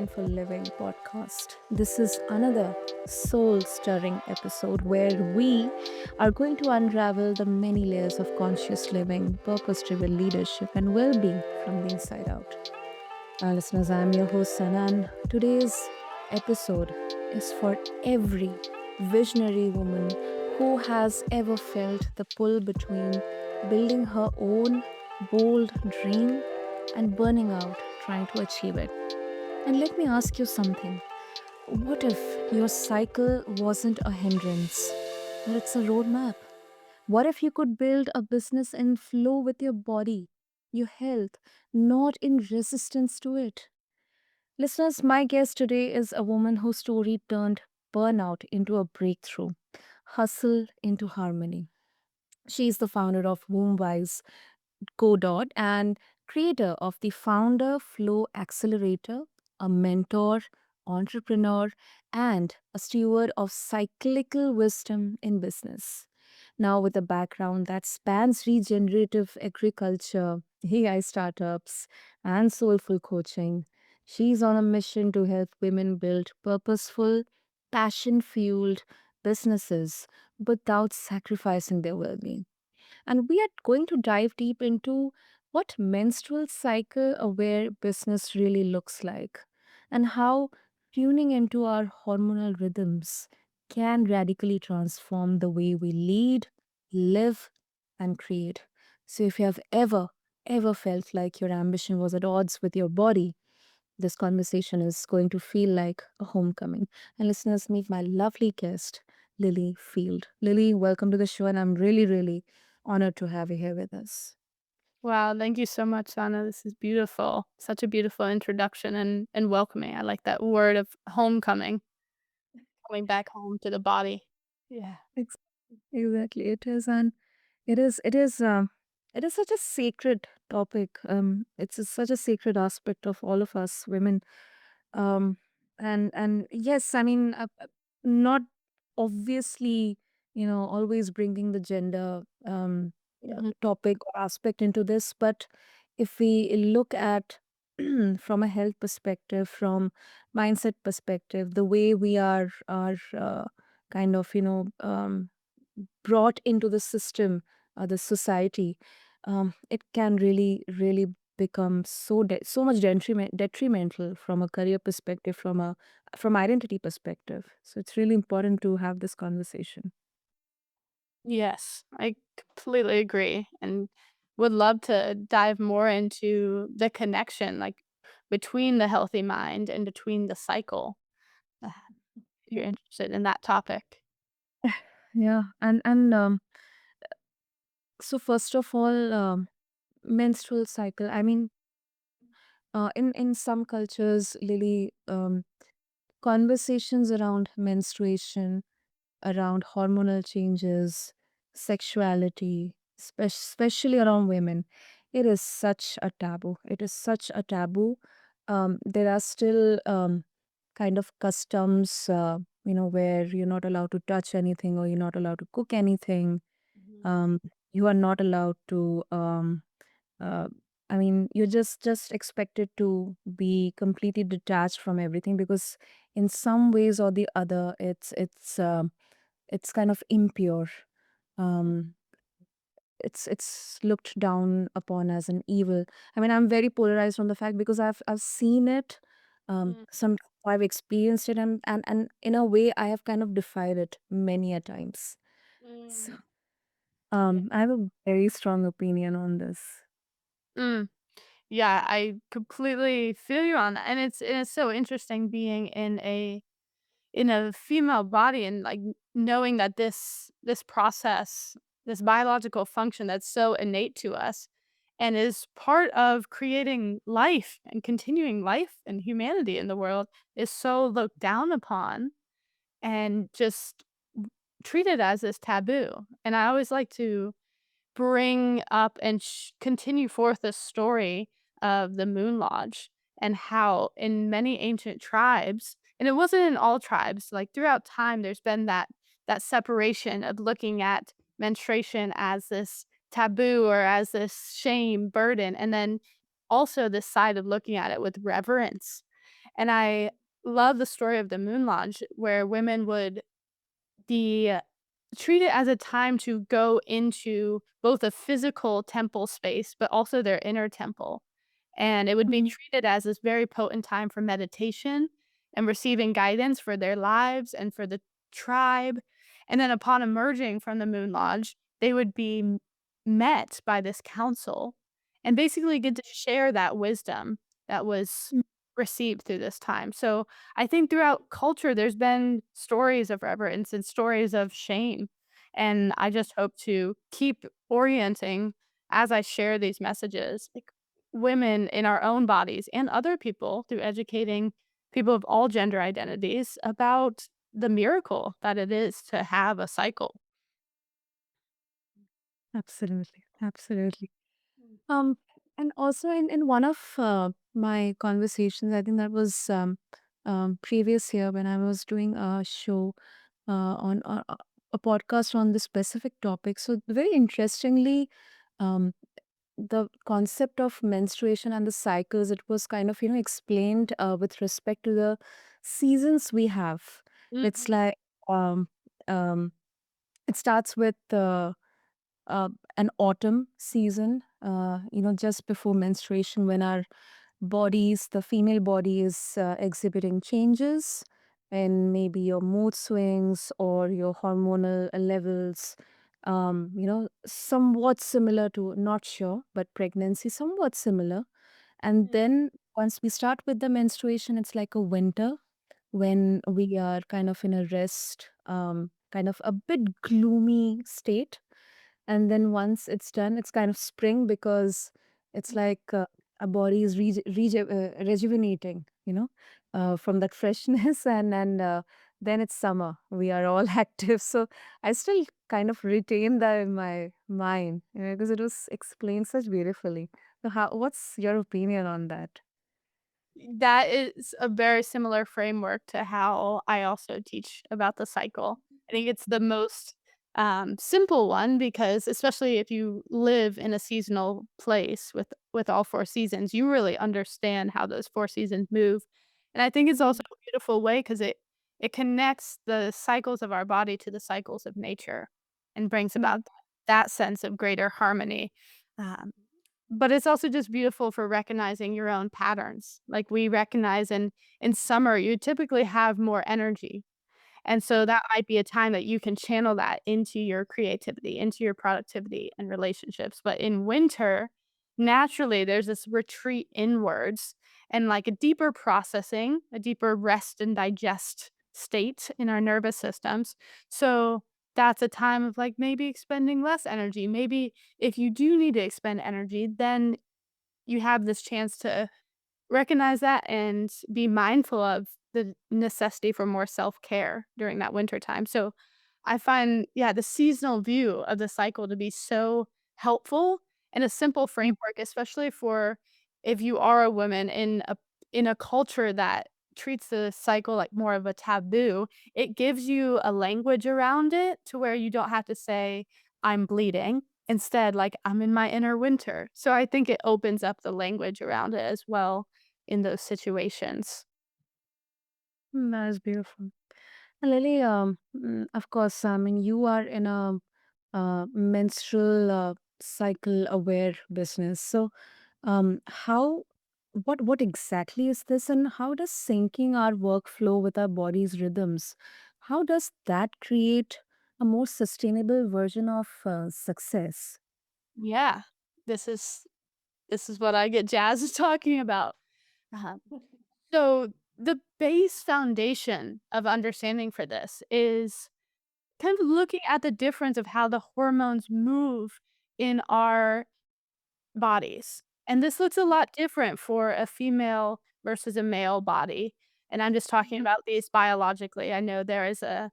Mindful Living podcast. This is another soul stirring episode where we are going to unravel the many layers of conscious living, purpose driven leadership, and well being from the inside out. Listeners, I'm your host, Sana, and today's episode is for every visionary woman who has ever felt the pull between building her own bold dream and burning out trying to achieve it. And let me ask you something. What if your cycle wasn't a hindrance, but it's a roadmap? What if you could build a business in flow with your body, your health, not in resistance to it? Listeners, my guest today is a woman whose story turned burnout into a breakthrough, hustle into harmony. She is the founder of WombWise Collective and creator of the Founder Flow Accelerator, a mentor, entrepreneur, and a steward of cyclical wisdom in business. Now, with a background that spans regenerative agriculture, AI startups, and soulful coaching, she's on a mission to help women build purposeful, passion fueled businesses without sacrificing their well being. And we are going to dive deep into what menstrual cycle aware business really looks like and how tuning into our hormonal rhythms can radically transform the way we lead, live, and create. So, if you have ever felt like your ambition was at odds with your body, this conversation is going to feel like a homecoming. And listeners, meet my lovely guest, Lily Field. Lily, welcome to the show, and I'm really honored to have you here with us. Wow, thank you so much, Sana. This is beautiful. Such a beautiful introduction and welcoming. I like that word of homecoming, coming back home to the body. Yeah. Ex- Exactly, it is, and it is such a sacred topic. Such a sacred aspect of all of us women. And yes, I mean, not obviously, always bringing the gender Mhm. topic or aspect into this, but if we look at from a health perspective, from mindset perspective, the way we are kind of brought into the system, the society, it can really become so much detrimental from a career perspective, from identity perspective. So it's really important to have this conversation. Yes, I completely agree and would love to dive more into the connection, like between the healthy mind and between the cycle. Uh, If you're interested in that topic. Yeah, and so first of all, menstrual cycle. I mean, in some cultures, Lily, conversations around menstruation, around hormonal changes, sexuality, especially around women. It is such a taboo. It is such a taboo. There are still kind of customs, where you're not allowed to touch anything or you're not allowed to cook anything. Mhm. Um, you are not allowed to. Uh, I mean, you're just expected to be completely detached from everything because, in some ways or the other, it's kind of impure. Um, it's looked down upon as an evil. I mean, I'm very polarized on the fact because I've seen it. Mm, Some I've experienced it, and in a way, I have kind of defied it many a times. So, mm. Yeah. I have a very strong opinion on this. Mm. Yeah, I completely feel you on that, and it's so interesting being in a female body and, like, knowing that this process, this biological function that's so innate to us and is part of creating life and continuing life and humanity in the world is so looked down upon and just treated as this taboo, and I always like to bring up and continue forth the story of the Moon Lodge and how in many ancient tribes, and it wasn't in all tribes, like throughout time, there's been that separation of looking at menstruation as this taboo or as this shame burden, and then also this side of looking at it with reverence And I love the story of the Moon Lodge where women would be treat it as a time to go into both a physical temple space, but also their inner temple. And it would be Mhm. treated as this very potent time for meditation and receiving guidance for their lives and for the tribe. And then upon emerging from the Moon Lodge, they would be met by this council and basically get to share that wisdom that was received through this time. So I think throughout culture, there's been stories of reverence and stories of shame. And I just hope to keep orienting as I share these messages, like women in our own bodies and other people through educating people of all gender identities about the miracle that it is to have a cycle. Absolutely, absolutely. Um, and also in one of my conversations, I think that was previous year when I was doing a show on a podcast on this specific topic. So very interestingly, um, the concept of menstruation and the cycles, it was kind of explained with respect to the seasons we have. It's Mhm. like um, um, it starts with uh, an autumn season, just before menstruation, when our bodies, the female body is exhibiting changes, and maybe your mood swings or your hormonal levels, somewhat similar to, not sure, but pregnancy, somewhat similar. And Mm. then once we start with the menstruation, it's like a winter when we are kind of in a rest, kind of a bit gloomy state. And then once it's done, it's kind of spring because it's like our body is rejuvenating, from that freshness, and then it's summer. We are all active. So I still kind of retain that in my mind, because it was explained such beautifully. So what's your opinion on that? That is a very similar framework to how I also teach about the cycle. I think it's the most, simple one because especially if you live in a seasonal place with all 4 seasons, you really understand how those 4 seasons move, and I think it's also a beautiful way because it connects the cycles of our body to the cycles of nature and brings about Mm. that sense of greater harmony, um but it's also just beautiful for recognizing your own patterns. Like we recognize in summer, you typically have more energy. And so that might be a time that you can channel that into your creativity, into your productivity and relationships. But in winter, naturally, there's this retreat inwards and like a deeper processing, a deeper rest and digest state in our nervous systems. So that's a time of like maybe expending less energy. Maybe if you do need to expend energy, then you have this chance to recognize that and be mindful of the necessity for more self-care during that winter time. So I find, yeah, the seasonal view of the cycle to be so helpful and a simple Mm. framework, especially for if you are a woman in a culture that treats the cycle like more of a taboo, it gives you a language around it to where you don't have to say, "I'm bleeding." Instead, like, "I'm in my inner winter." So I think it opens up the language around it as well in those situations. That is beautiful. Lily, of course, I mean, you are in a menstrual cycle aware business. So, what exactly is this, and how does syncing our workflow with our body's rhythms, how does that create a more sustainable version of success? Yeah. This is this is what I get jazzed talking about. uh So, the base foundation of understanding for this is kind of looking at the difference of how the hormones move in our bodies. And this looks a lot different for a female versus a male body. And I'm just talking about these biologically. I know there is a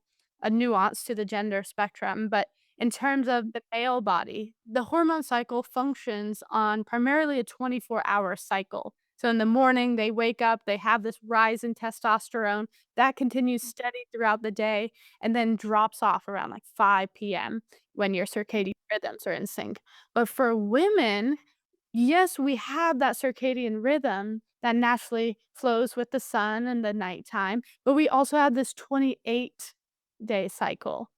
nuance to the gender spectrum, but in terms of the male body, the hormone cycle functions on primarily a 24-hour cycle. So in the morning, they wake up, they have this rise in testosterone that continues steady throughout the day and then drops off around like 5 p.m. when your circadian rhythms are in sync. But for women, yes, we have that circadian rhythm that naturally flows with the sun and the nighttime, but we also have this 28-day cycle,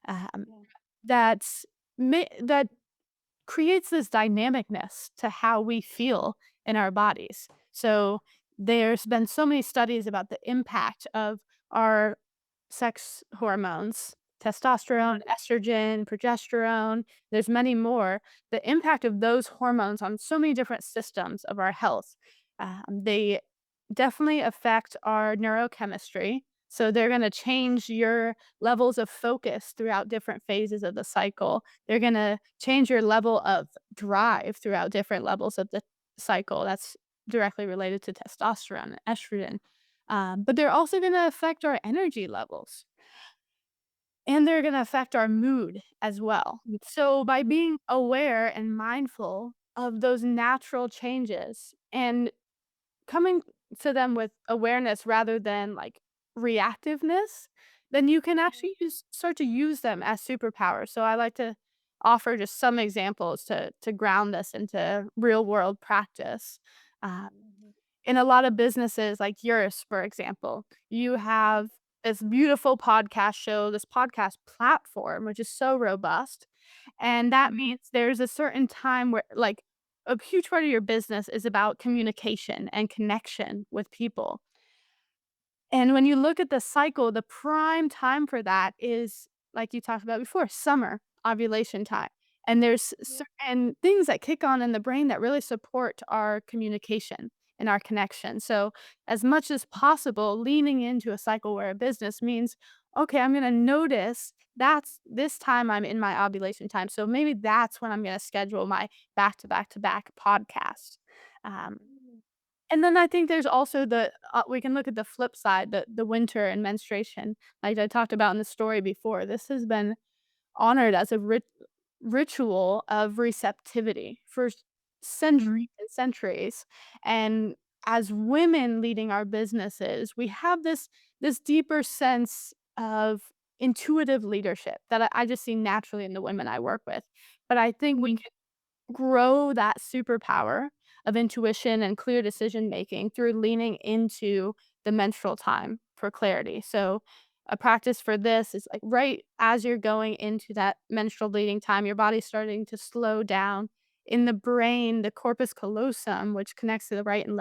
um, Yeah. that's that creates this dynamicness to how we feel in our bodies. So there's been so many studies about the impact of our sex hormones, testosterone, estrogen, progesterone, there's many more. The impact of those hormones on so many different systems of our health. They definitely affect our neurochemistry. So they're going to change your levels of focus throughout different phases of the cycle. They're gonna change your level of drive throughout different levels of the cycle. That's directly related to testosterone and estrogen. But they're also gonna affect our energy levels, and they're gonna affect our mood as well. Yeah. So by being aware and mindful of those natural changes and coming to them with awareness rather than, like, reactiveness, then you can actually start to use them as superpowers. So I like to offer just some examples to ground this into real world practice. Um, Mhm. in a lot of businesses like yours, for example, you have this beautiful podcast show, this podcast platform, which is so robust, and that means there's a certain time where, like, a huge part of your business is about communication and connection with people. And when you look at the cycle, the prime time for that is, like you talked about before, summer, ovulation time. And there's Yeah. certain things that kick on in the brain that really support our communication and our connection. So, as much as possible, leaning into a cycle where a business means, okay, I'm going to notice that's this time I'm in my ovulation time. So maybe that's when I'm going to schedule my back to back to back podcast. Um, Mm. and then I think there's also we can look at the flip side, the winter and menstruation, like I talked about in the story before. This has been honored as a ritual of receptivity for centuries and centuries, and as women leading our businesses, we have this deeper sense of intuitive leadership that I just see naturally in the women I work with, but I think we Mm. can grow that superpower of intuition and clear decision making through leaning into the menstrual time for clarity. So, a practice for this is like right as you're going into that menstrual bleeding time, your body's starting to slow down. In the brain, the corpus callosum, which connects to the right and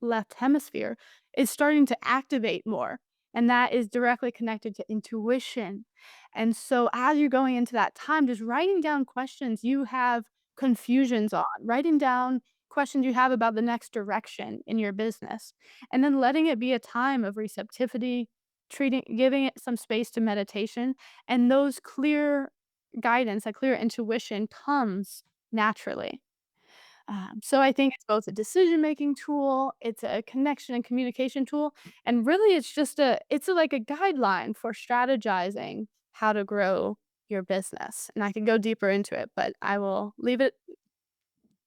left hemisphere, is starting to activate more. And that is directly connected to intuition. And so, as you're going into that time, just writing down questions you have confusions on, writing down questions you have about the next direction in your business, and then letting it be a time of receptivity, giving it some space to meditation, and those clear guidance, that clear intuition comes naturally. So I think it's both a decision-making tool, it's a connection and communication tool, and really like a guideline for strategizing how to grow your business, and I can go deeper into it, but I will leave it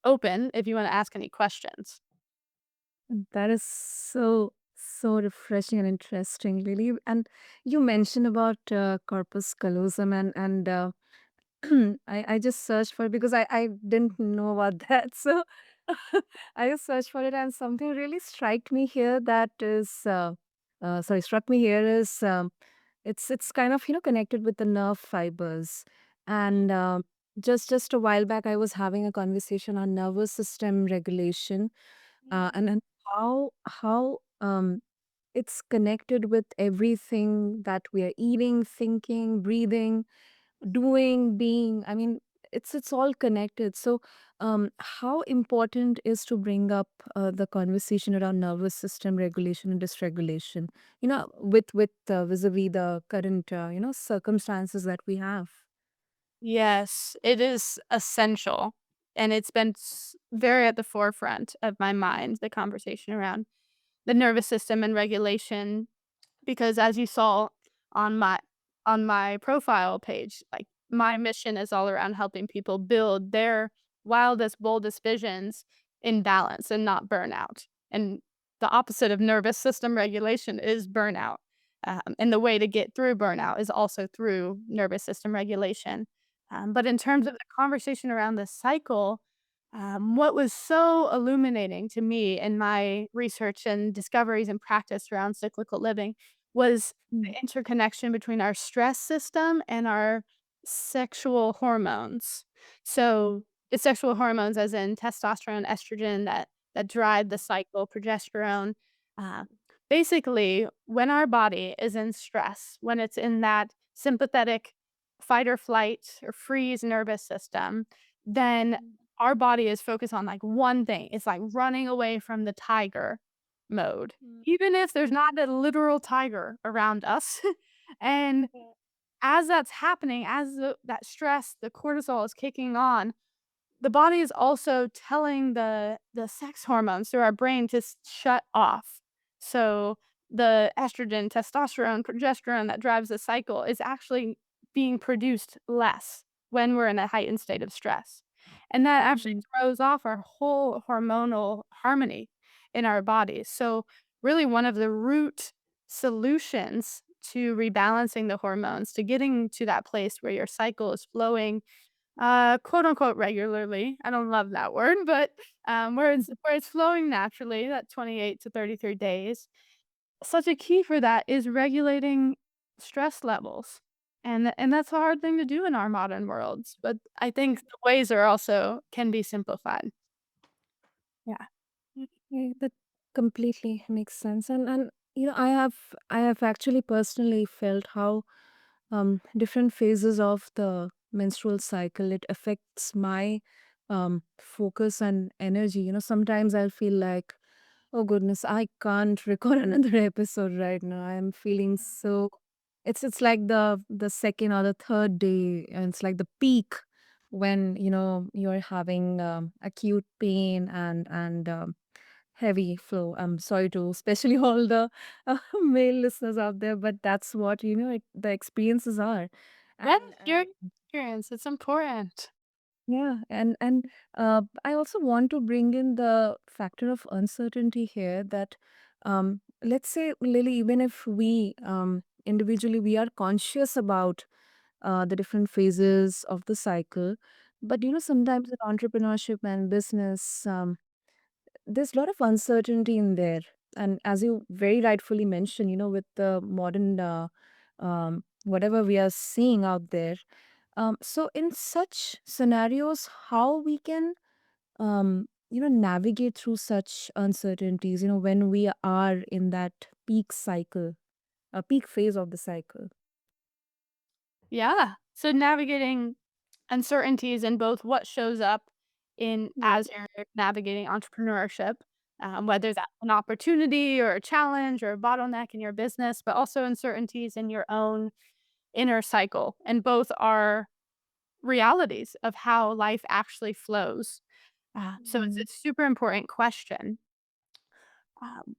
open if you wanna ask any questions. That is so refreshing and interesting, really. And you mentioned about corpus callosum and I just searched for it because I didn't know about that. So I just searched for it, and something really struck me here that is sorry, struck me here is it's kind of connected with the nerve fibers. And just a while back, I was having a conversation on nervous system regulation, and how it's connected with everything that we are eating, thinking, breathing, doing, being. I mean, it's all connected. So, how important is to bring up the conversation around nervous system regulation and dysregulation? With vis-a-vis the current circumstances that we have. Yes, it is essential, and it's been very at the forefront of my mind, the conversation around the nervous system and regulation. Because as you saw on my profile page, like, my mission is all around helping people build their wildest, boldest visions in balance and not burnout. And the opposite of nervous system regulation is burnout. And the way to get through burnout is also through nervous system regulation. But in terms of the conversation around the cycle, What was so illuminating to me in my research and discoveries and practice around cyclical living was the Mm, interconnection between our stress system and our sexual hormones. So, the sexual hormones, as in testosterone, estrogen, that drive the cycle, progesterone. Uh, Basically, when our body is in stress, when it's in that sympathetic fight or flight or freeze nervous system, then mm, our body is focused on, like, one thing. It's like running away from the tiger mode, mm, even if there's mm. not a literal tiger around us. And Yeah. as that's happening, as that stress, the cortisol is kicking on, the body is also telling the sex hormones through our brain to shut off. So the estrogen, testosterone, progesterone that drives the cycle is actually being produced less when we're in a heightened state of stress. And that actually Mhm, throws off our whole hormonal harmony in our bodies. So really one of the root solutions to rebalancing the hormones, to getting to that place where your cycle is flowing quote unquote regularly. I don't love that word, but where it's flowing naturally, that 28 to 33 days. Such a key for that is regulating stress levels. And that's a hard thing to do in our modern worlds, but I think the ways are also can be simplified. Yeah. yeah, that completely makes sense. And I have actually personally felt how different phases of the menstrual cycle it affects my focus and energy. Sometimes I'll feel like, oh goodness, I can't record another episode right now. I'm feeling so it's like the second or the third day, and it's like the peak when you're having acute pain and heavy flow. I'm sorry to especially all the male listeners out there, but that's what the experiences are. That's And your experience. It's important. yeah, and I also want to bring in the factor of uncertainty here that let's say, Lily, even if we individually we are conscious about the different phases of the cycle, but sometimes in entrepreneurship and business, there's a lot of uncertainty in there. And as you very rightfully mentioned, with the modern whatever we are seeing out there, so in such scenarios, how we can navigate through such uncertainties, when we are in that peak cycle, a peak phase of the cycle. Yeah. So navigating uncertainties in both what shows up in Yeah. as you're navigating entrepreneurship, whether that's an opportunity or a challenge or a bottleneck in your business, but also uncertainties in your own inner cycle. And both are realities of how life actually flows. So it's Mhm. a super important question. Um,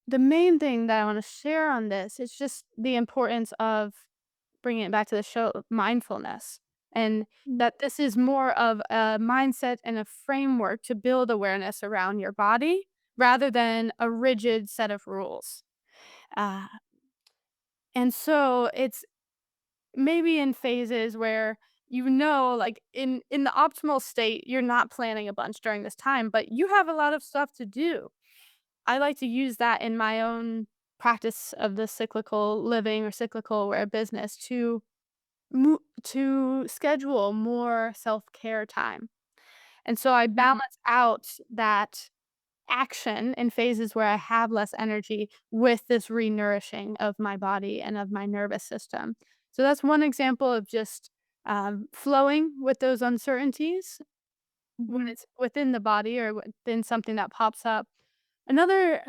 the main thing that I want to share on this is just the importance of bringing it back to the show, mindfulness, and Mm, that this is more of a mindset and a framework to build awareness around your body rather than a rigid set of rules. Uh, and so it's maybe in phases where like in the optimal state, you're not planning a bunch during this time, but you have a lot of stuff to do. I like to use that in my own practice of the cyclical living or cyclical aware business to schedule more self-care time. And so I mhm, balance out that action in phases where I have less energy with this re-nourishing of my body and of my nervous system. So that's one example of just, flowing with those uncertainties when mhm, it's within the body or within something that pops up. Another,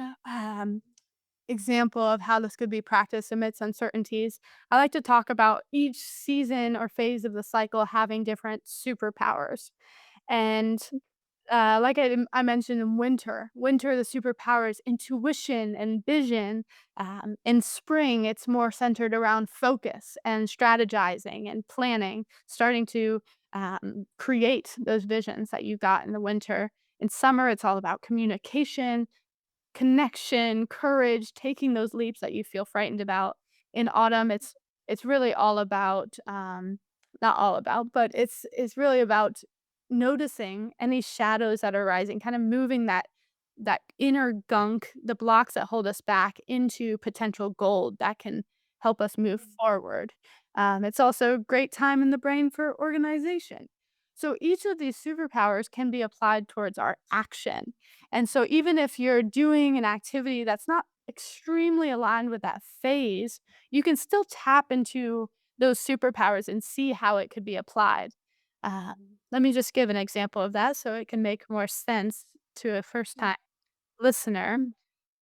example of how this could be practiced amidst uncertainties, I like to talk about each season or phase of the cycle having different superpowers. And like I mentioned in winter, the superpower is intuition and vision. In spring, it's more centered around focus and strategizing and planning, starting to create those visions that you got in the winter. In summer, it's all about communication, connection, courage, taking those leaps that you feel frightened about. In autumn, it's really all about, not all about, but it's really about noticing any shadows that are rising, kind of moving that inner gunk, the blocks that hold us back into potential gold that can help us move forward. It's also a great time in the brain for organization. So each of these superpowers can be applied towards our action. And so even if you're doing an activity that's not extremely aligned with that phase, you can still tap into those superpowers and see how it could be applied. Let me just give an example of that so it can make more sense to a first time listener.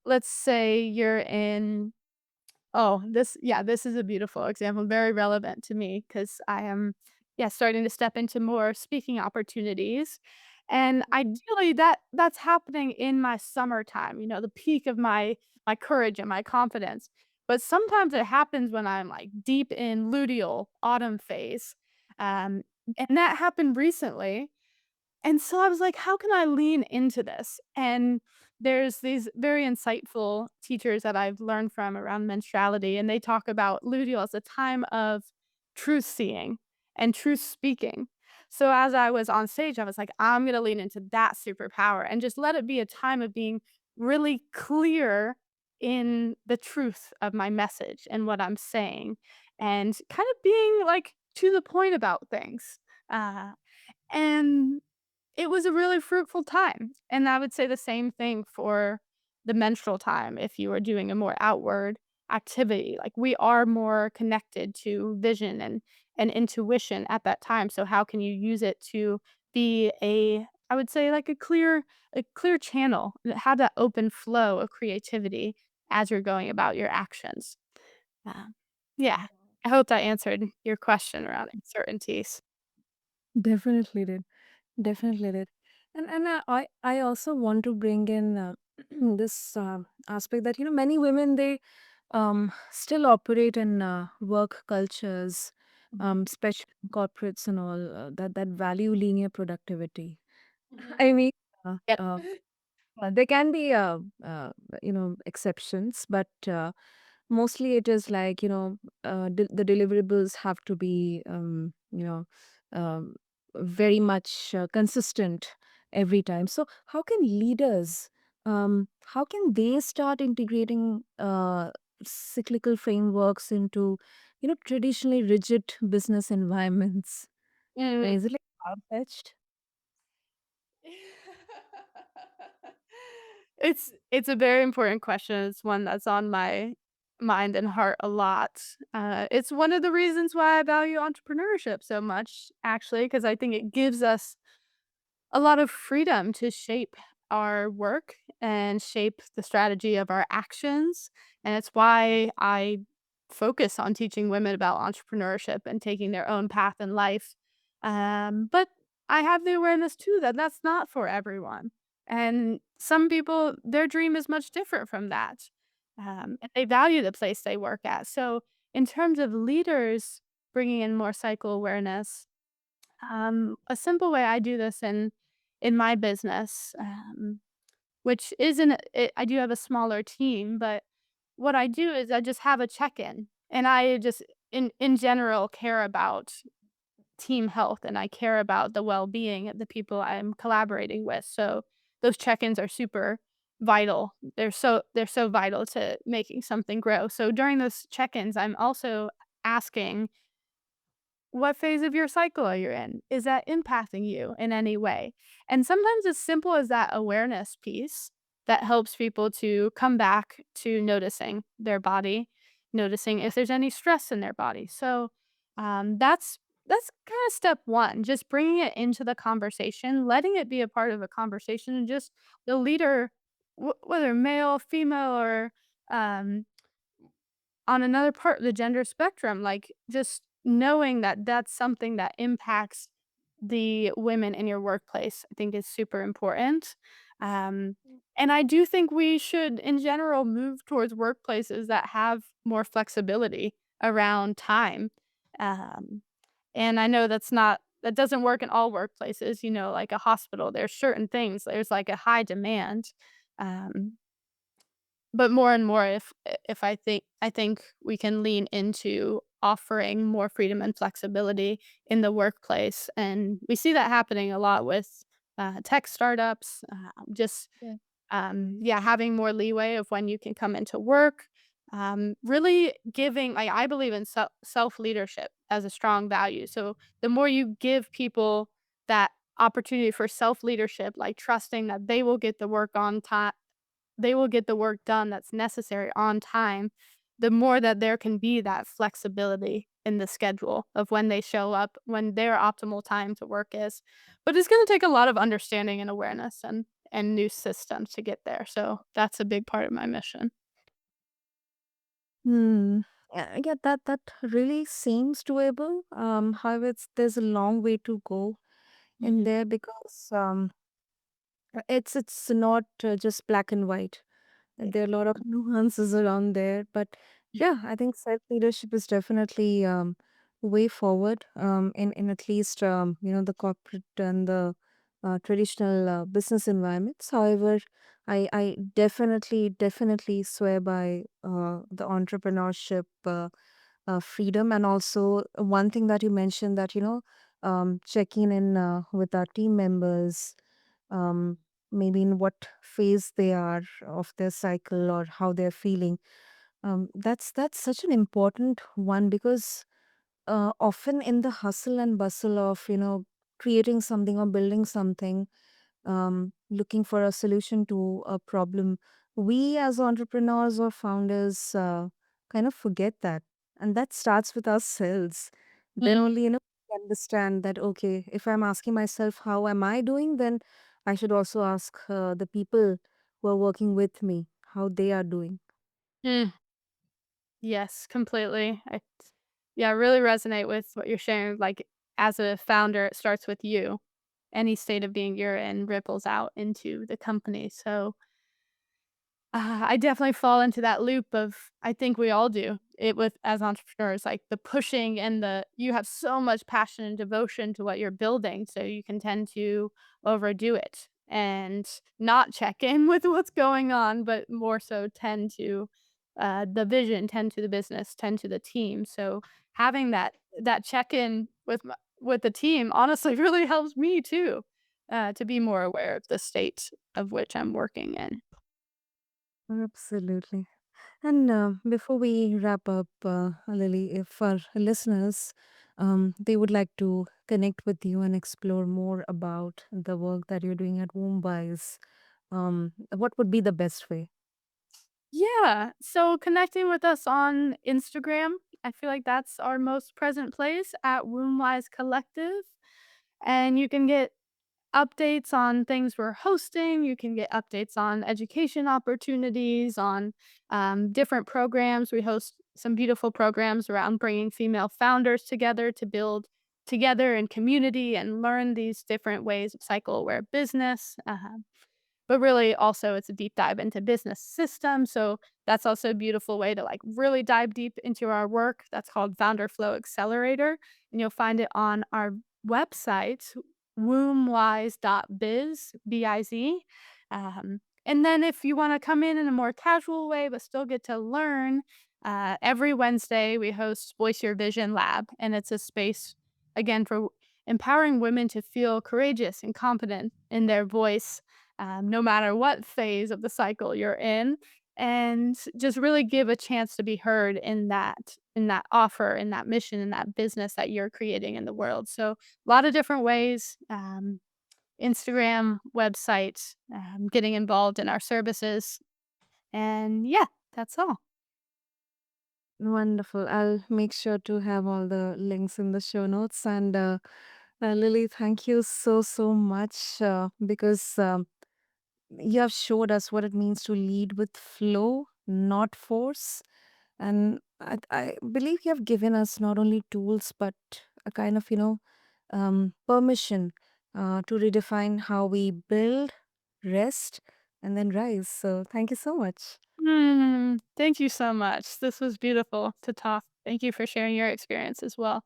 Let's say you're in Oh, this is a beautiful example, very relevant to me because I am, yeah, starting to step into more speaking opportunities, and ideally, that's happening in my summertime, the peak of my courage and my confidence, but sometimes it happens when I'm, like, deep in luteal autumn phase, um, and that happened recently, and so I was like, "How can I lean into this?" And there's these very insightful teachers that I've learned from around menstruality, and they talk about luteal as a time of truth seeing and truth speaking. So as I was on stage, I was like, "I'm gonna lean into that superpower and just let it be a time of being really clear in the truth of my message and what I'm saying, and kind of being, like, to the point about things." Uh, and it was a really fruitful time, and I would say the same thing for the menstrual time if you were doing a more outward activity, like, we are more connected to vision and intuition at that time, so how can you use it to be I would say, like, a clear channel, that have that open flow of creativity as you're going about your actions. Um, yeah, I hope that answered your question around uncertainties. Definitely did. Definitely did. And I also want to bring in this aspect that many women, they still operate in work cultures, especially in corporates and all, that value linear productivity. I mean, uh, Yep. uh, there can be exceptions, but mostly it is like the deliverables have to be um, very much consistent every time. So how can leaders, how can they start integrating cyclical frameworks into traditionally rigid business environments? Mm. Is it like far-fetched? It's a very important question. It's one that's on my mind and heart a lot. It's one of the reasons why I value entrepreneurship so much, actually, because I think it gives us a lot of freedom to shape our work and shape the strategy of our actions. And it's why I focus on teaching women about entrepreneurship and taking their own path in life. But I have the awareness too that that's not for everyone. And some people, their dream is much different from that. And they value the place they work at. So, in terms of leaders bringing in more cycle awareness, a simple way I do this in my business, which isn't I do have a smaller team, but what I do is I just have a check-in, and I just in general care about team health, and I care about the well-being of the people I'm collaborating with. So those check-ins are super vital. They're so vital to making something grow. So during those check-ins, I'm also asking, what phase of your cycle are you in? Is that impacting you in any way? And sometimes as simple as that awareness piece that helps people to come back to noticing their body, noticing if there's any stress in their body. So that's kind of step one, just bringing it into the conversation, letting it be a part of a conversation, and just the leader, whether male, female, or um, on another part of the gender spectrum, like, just knowing that that's something that impacts the women in your workplace, I think is super important. Um, and I do think we should, in general, move towards workplaces that have more flexibility around time. Um, and I know that doesn't work in all workplaces, like a hospital, there's certain things, there's like a high demand. Um, but more and more, if I think we can lean into offering more freedom and flexibility in the workplace. And we see that happening a lot with tech startups, just yeah, having more leeway of when you can come into work. Really giving, like, I believe in self leadership as a strong value. So the more you give people that opportunity for self leadership, like trusting that they will get the work on time, they will get the work done that's necessary on time, the more that there can be that flexibility in the schedule of when they show up, when their optimal time to work is. But it's gonna take a lot of understanding and awareness and new systems to get there. So that's a big part of my mission. Hmm. Yeah, that really seems doable. However, there's a long way to go in Mhm. there because it's not just black and white. Yeah. There are a lot of nuances around there, but yeah, I think self leadership is definitely way forward in at least the corporate and the traditional business environments. However, I definitely swear by the entrepreneurship freedom, and also one thing that you mentioned, that checking in with our team members, um, maybe in what phase they are of their cycle or how they're feeling. That's such an important one because often in the hustle and bustle of creating something or building something, looking for a solution to a problem, we as entrepreneurs or founders kind of forget that. And that starts with ourselves. Then Mm, only, we understand that, okay, if I'm asking myself, how am I doing? Then I should also ask the people who are working with me, how they are doing. mm. Yes, completely. Yeah, I really resonate with what you're sharing. Like, as a founder, it starts with you. Any state of being you're in ripples out into the company. So I definitely fall into that loop of, I think we all do it with as entrepreneurs, like the pushing and the you have so much passion and devotion to what you're building, so you can tend to overdo it and not check in with what's going on, but more so tend to the vision, tend to the business, tend to the team. So having that check in with the team honestly really helps me too, to be more aware of the state of which I'm working in. Absolutely. And before we wrap up, Lily, if our listeners they would like to connect with you and explore more about the work that you're doing at WombWise, what would be the best way? Yeah. So connecting with us on Instagram, I feel like that's our most present place at WombWise Collective. And you can get updates on things we're hosting. You can get updates on education opportunities, on different programs. We host some beautiful programs around bringing female founders together to build together in community and learn these different ways of cycle aware business. But really also it's a deep dive into business systems, so that's also a beautiful way to, like, really dive deep into our work. That's called Founder Flow Accelerator, and you'll find it on our website, wombwise.biz, B-I-Z. And then if you wanna come in a more casual way but still get to learn, every Wednesday we host Voice Your Vision Lab, and it's a space, again, for empowering women to feel courageous and confident in their voice, no matter what phase of the cycle you're in, and just really give a chance to be heard in that offer, in that mission, in that business that you're creating in the world. So a lot of different ways, Instagram, website, getting involved in our services, and yeah, that's all. Wonderful. I'll make sure to have all the links in the show notes. And Lily, thank you so much because you have showed us what it means to lead with flow, not force. And I believe you have given us not only tools, but a kind of, permission to redefine how we build, rest, and then rise. So thank you so much. Thank you so much. This was beautiful to talk. Thank you for sharing your experience as well.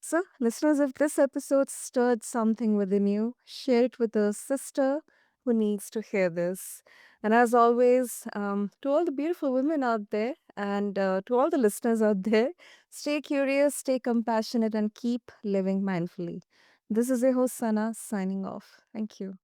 So, listeners, if this episode stirred something within you, share it with a sister who needs to hear this. And as always, to all the beautiful women out there, And to all the listeners out there, stay curious, stay compassionate, and keep living mindfully. This is your host, Sana, signing off. Thank you.